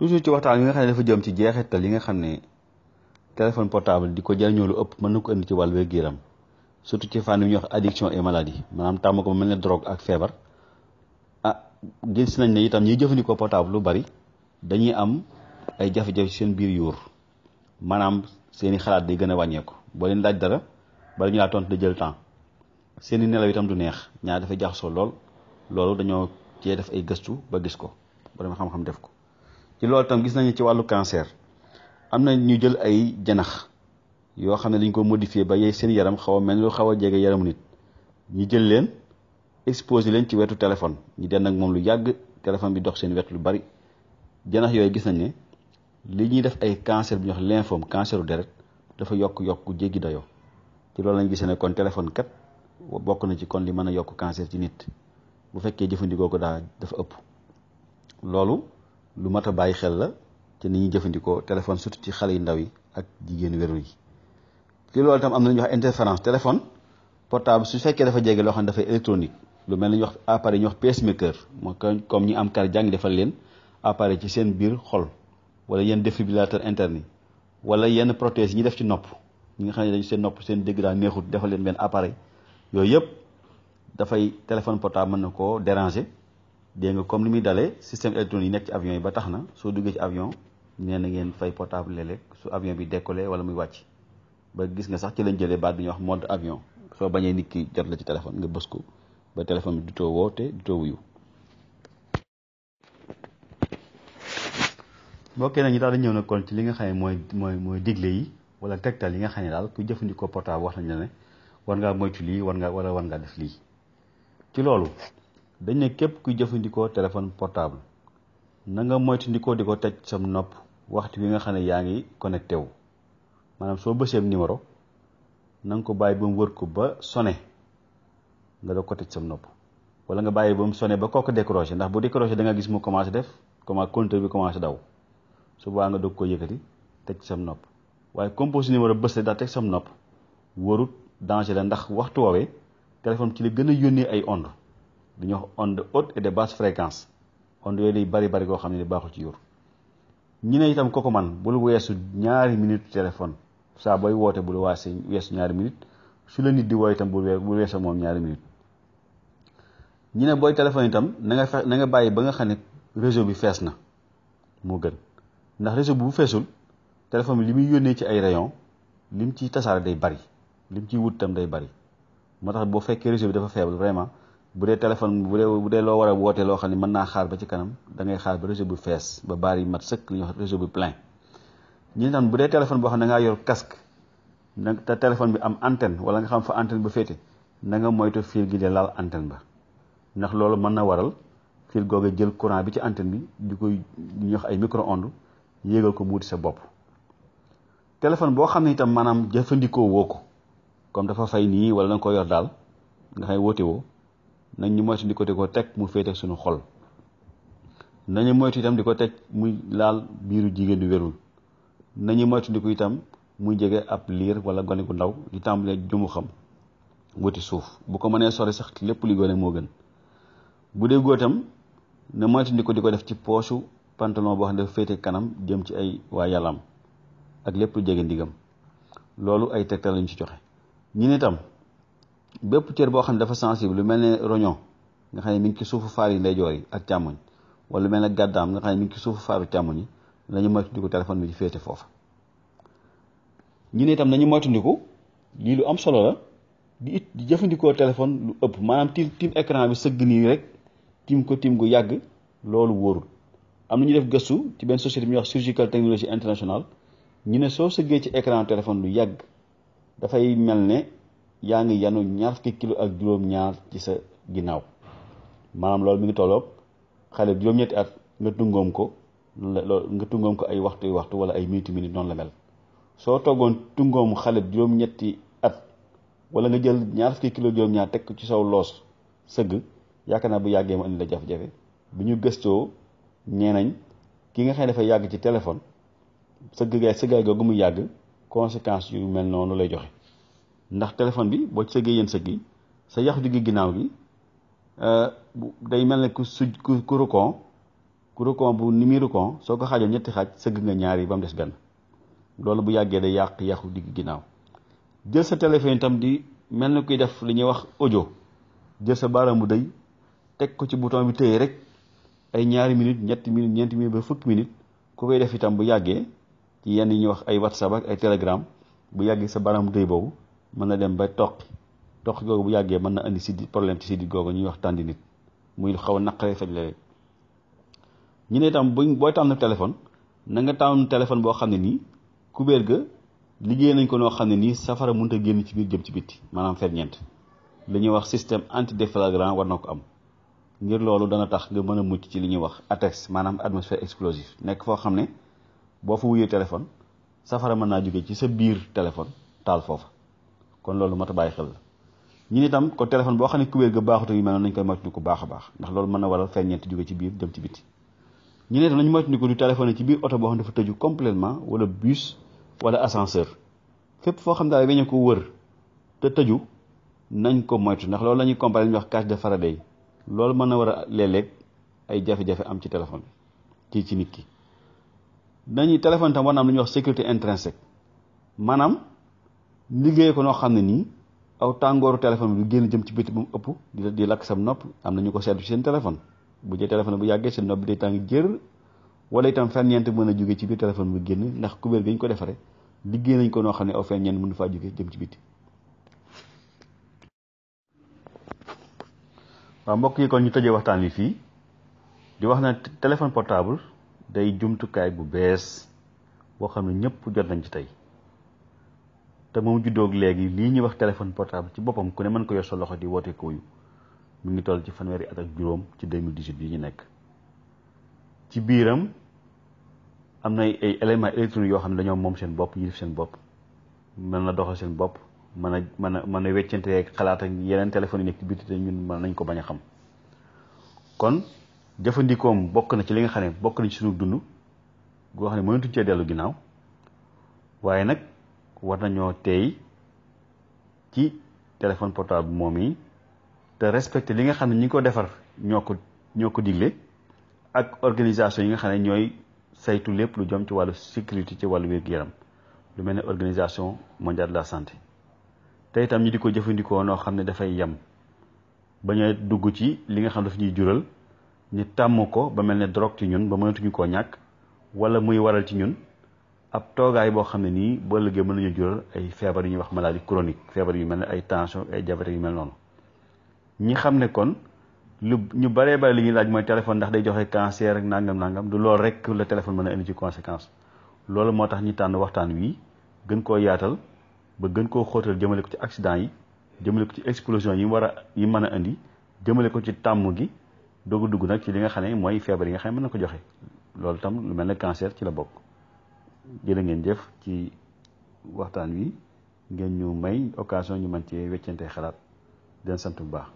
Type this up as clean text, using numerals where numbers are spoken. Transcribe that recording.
toujours ci waxtaan yi nga xam ne dafa jëm ci jeexital yi nga xam ne téléphone portable di ko jariñoo lu ëpp mën na ko indi ci wàllu wér-gu-yaram surtout ci fànn yi ñuy wax addiction et maladie maanaam tàmm ko mel ne drogue ak feebar gis nañ ne itam ñiy jëfandikoo portable lu bari dañuy am ay jafe-jafe ci seen biir yuur maanaam seeni xalaat day gën a wàññeeku boo leen laaj dara bala ñu laa tontu da jël temps seeni nelaw itam du neex ñaar dafay jaxasoo lool loolu dañoo cee def ay gëstu ba gis ko borom xam-xam def ko ci loolu itam gis nañu ci wàllu cancer am na ñu jël ay janax yoo xam ne dañ ko modifié ba yey seen yaram xaw a mel lu xaw a jege yaramu nit ñu jël leen exposé leen ci wetu téléphone ñu den nag moom lu yàgg téléphone bi dox seen wet lu bari janax yooyu gis nañ ne li ñuy def ay cancer bi ñuy wax lymphome canceru deret dafa yokk jéggi dayoo ci loolu lañ gisee ne kon téléphone kat bokk na ci kon li mën a yokk cancer ci nit bu fekkee jëfandikoo ko dafa ëpp loolu lu mat a bàyyi xel la ci ni ñuy jëfandikoo téléphone surtout ci xale yu ndaw yi ak jigéen wéru yi ci loolu itam am na lu ñuy wax interférence téléphone portable su fekkee dafa jege loo xam ne dafay électronique lu mel ni ñuy wax appareil ñuy wax pacemaker moo comme ñi am kar jàng defal leen appareil ci seen biir xol wala yenn défibrillateur interne yi wala yenn prothèse yi ñi def ci nopp ñi nga xam ne dañu seen nopp seen dégg daa neexut defal leen benn appareil yooyu yëpp dafay téléphone portable mën na koo déranger dégg nga comme ni muy dalee système électronique yi nekk ci avion yi ba tax na soo duggee ci avion nee na ngeen fay portable léeg-léeg su avion bi décollé wala muy wàcc ba gis nga sax ci lañ jëlee baat bi ñuy wax mode avion soo bañee nit ki jot la ci téléphone nga bës ko ba téléphone bi du too woote du too wuyu. bokkee nañu daal di ñëw na kon ci li nga xam ne mooy digle yi wala tegtal yi nga xam ne daal ku jëfandikoo portable wax nañ la ne war ngaa moytu lii war ngaa def lii ci loolu dañ ne képp kuy jëfandikoo téléphone portable na nga moytandikoo di ko teg sam nopp waxtu wi nga xam ne yaa ngi connecté wu maanaam soo bëseem numéro na nga ko bàyyi ba mu wër ko ba sone nga doog ko teg sam nopp wala nga bàyyi ba mu sone ba kooku décroché ndax bu décroché da nga gis mu commencé def compteur bi commencé daw su boobaa nga doog ko yëkkati teg ci sam nopp waaye composé numéro bës daa teg sam nopp warut danger la ndax waxtu woowee téléphone ci la gën a yónnee ay onde dañuy wax onde haute et de basse fréquence onde yooyu day bari koo xam ne baaxul ci yóor ñi ne itam kooku man bul weesu ñaari minute téléphone saa booy woote bul weesu ñaari minute su la nit di woo itam bul weesu moom ñaari minute ñi ne booy téléphone itam na nga bàyyi ba nga xam ne réseau bi fees na moo gën ndax réseau bi bu feesul téléphone bi li muy yónnee ci ay rayon lim ciy tasaare day bari lim ciy wut itam day bari moo tax boo fekkee réseau bi dafa faible vraiment bu dee téléphone bu dee loo war a wootee loo xam ne mën naa xaar ba ci kanam da ngay xaar ba réseau bi fees ba baar yi mat sëkk li ñuy wax réseau bi plein ñi ne tam bu dee téléphone boo xam ne da ngaa yor casque nag te téléphone bi am antenne wala nga xam fa antenne ba féete na nga moytu fil gi de laal antenne ba ndax loolu mën na waral fil googu jël courant bi ci antenne bi di koy ñuy wax ay micro-ondes yéegal ko mu wuti sa bopp téléphone boo xam ne itam maanaam jëfandikoo woo ko comme dafa fay nii wala da nga ko yor daal nga xam ne woote woo nañ ñu moytu di ko teg mu féete suñu xol nañu moytu itam di ko teg muy laal biiru jigéen du wérul nañu moytu di ko itam muy jege ab liir wala gone gu ndaw di tàmbalee jumu xam wuti suuf bu ko mënee sori sax lépp li gone moo gën bu dee góor itam na moytu di ko def ci poosu pantalon boo xam ne dafa féete kanam jëm ci ay waa yàllam ak lépp lu jege ndigam loolu ay tegtal lañu ci joxe ñi ne itam bépp cër boo xam ne dafa sensible lu mel ne roñon nga xam ne mi ngi ci suufu faar yi ndeyjoor yi ak càmmoñ wala lu mel ne gàddaam nga xam ne mi ngi ci suufu faaru càmmoñ yi nañu moytandiku téléphone bi di féete foofa ñu ne itam nañu moytandiku lii lu am solo la di jëfandikoo téléphone lu ëpp maanaam tiim écran bi sëgg nii rek tiim gu yàgg loolu wóorul am na ñu def gëstu ci benn société bi ñuy wax Surgical Technology International ñu ne soo sëggee ci écran téléphone lu yàgg dafay mel ne yaa ngi yanu 20 kilo ak juróom-ñaar ci sa ginnaaw maanaam loolu mi ngi tolloog xale juróom-ñetti at nga tungoom ko ay waxtu wala ay minute noonu la mel soo toggoon tungoom xale juróom-ñetti at wala nga jël 20 kilo juróom-ñaar teg ci saw loos sëgg yaakaar naa bu yàggee mu indi la jafe-jafe bi ñu gëstoo nee nañ ki nga xam ne dafa yàgg ci téléphone sëggaay googu mu yàgg conséquences yu mel noonu lay joxe ndax téléphone bi boo ci sëggee yéen sëgg yi sa yaxu digg ginnaaw gi day mel ne ku rukon rukon bu ni muy rukon soo ko xaajoon ñetti xaaj sëgg nga ñaar yi ba mu des benn loolu bu yàggee day yàqu digg ginnaaw. jël sa téléphone itam di mel ni kuy def li ñuy wax audio jël sa baaraamu dëy teg ko ci bouton bi téye rek ay ñaari minutes ñetti minutes ñeenti minutes ba fukki minutes ku koy def itam bu yàggee ci yenn yi ñuy wax ay WhatsApp ak ay Telegram bu yàggee sa baaraamu dëy boobu mën na dem ba toq googu bu yàggee mën na indi siddi problème ci siddi googu ñuy wax tendinite muy xaw a naqaree faj la rek. ñu ne itam booy tànn téléphone na nga tànn téléphone boo xam ne nii kubéer ga liggéey nañ ko noo xam ne nii safara mënut a génn ci biir jëm ci bitti maanaam ferñeent li ñuy wax système anti déflagrant war na ko am ngir loolu dana tax nga mën a mucc ci li ñuy wax ATEX maanaam atmosphère explosive nekk foo xam ne boo fa wuyee téléphone safara mën naa jóge ci sa biir téléphone taal foofa kon loolu mat a bàyyi xel la. ñun itam kon téléphone boo xam ne kubéer ga baaxut yu mel noonu nañ koy moytu ko baax a baax ndax loolu mën na waral ferñeent jóge ci biir dem ci bitti. ñu ne itam nañu moytu ko du téléphone ci biir oto boo xam ne dafa tëju complètement wala bus wala ascenseur fépp foo xam daal weñu ko wër te tëju nañ ko moytu ndax loolu la ñuy comparé li ñuy wax cage de Faraday loolu mën na war a léeg-léeg ay jafe-jafe am ci téléphone bi ci nit ki. dañuy téléphone tam war na am lu ñuy wax sécurité intrinsèque maanaam liggéey ko noo xam ne nii aw tàngooru téléphone bi du génn jëm ci biti bu mu ëpp di lakk sam nopp am na ñu ko seetlu ci seen téléphone bu jël téléphone bu yàggee seen nopp bi day tàng jër wala itam ferñeent mën a jóge ci biir téléphone bi génn ndax kubéer gi ñu ko defaree liggéey nañ ko noo xam ne aw ferñeent mënu faa jóge jëm ci biti. waaw mbokk yi kon ñu tëjee waxtaan wi fii di wax na téléphone portable day jumtukaay bu bees boo xam ne ñëpp jot nañ ci tey te moom juddoog léegi lii ñuy wax téléphone portable ci boppam ku ne mën ko yor sa loxo di woote ko yu mu ngi toll ci fanweeri at ak juróom ci 2018 yi ñu nekk. ci biiram am na ay éléments électroniques yoo xam ne dañoo moom seen bopp yilif seen bopp mën na doxal seen bopp mën a weccante ak xalaat ak yeneen téléphones yi nekk ci biir te ñun mën nañ ko bañ a xam. kon jëfandikoom bokk na ci li nga xam ne bokk na ci suñu dund goo xam ne mënatuñ cee dellu ginnaaw waaye nag war nañoo teey ci téléphone portable moom yi te respecté li nga xam ne ñi ko defar ñoo ko digle ak organisation yi nga xam ne ñooy saytu lépp lu jëm ci wàllu sécurité ci wàllu wér-gu-yaram lu mel ne organisation mondiale de la santé te itam ñi di ko jëfandikoo noo xam ne dafay yem bañ a dugg ci li nga xam daf ñuy jural ñu tàmm ko ba mel ne drogue ci ñun ba mënatuñu koo ñàkk wala muy waral ci ñun ab toogaay boo xam ne nii boo ëllëgee mën nañu jural ay feebar yu ñuy wax maladie chronique feebar yu mel ne ay tension ay diabète yu mel noonu. ñi xam ne kon lu ñu baree bari li ñuy laaj mooy téléphone ndax day joxe cancer ak nangam du loolu rek la téléphone mën a indi ci conséquence loolu moo tax ñi tànn waxtaan wi gën koo yaatal ba gën koo xóotal jëmale ko ci accident yi jëmale ko ci explosion yi mën a indi jëmale ko ci tàmm gi doog a dugg nag ci li nga xam ne mooy feebar yi nga xam ne mën na ko joxe loolu tam lu mel ne cancer ci la bokk. jërë ngeen jëf ci waxtaan wi ngeen ñu may occasion ñu mën cee weccante xalaat den sant bu baax.